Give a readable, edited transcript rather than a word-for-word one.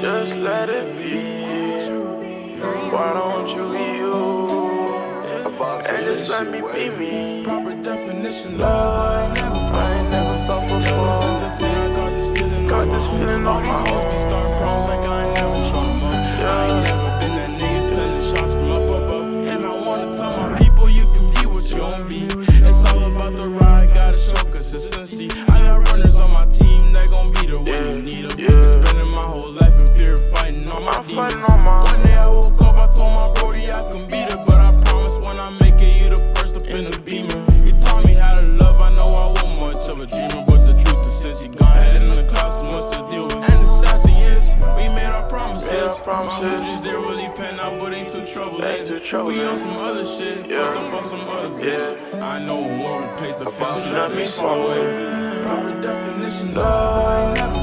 Just let it be. Why don't you be you? And just let me be me. Proper definition love, I ain't never felt before. I got this feeling all these hoes be starting problems like I ain't never shown them up. I ain't never been that nigga sending shots from up above. And I wanna tell my people you can be what you gon' be. It's all about the ride, gotta show consistency. I got runners on my team that gon' be there when you need them. Been spending my whole life in fear of fighting on my demons. One day I woke up, I told my brody I can beat it, but I promise when I make it, you the first up in the beamer. You taught me how to love, I know I wasn't much of a dreamer, but the truth is since he gone, head in the clouds, too much to deal with. And the sad thing is, we made our promises. My hoochies didn't really pan out, but ain't too troubled. We on some other shit, fucked up on some other bitch. I know a war replace the feeling that makes my way. Proper definition love, I ain't never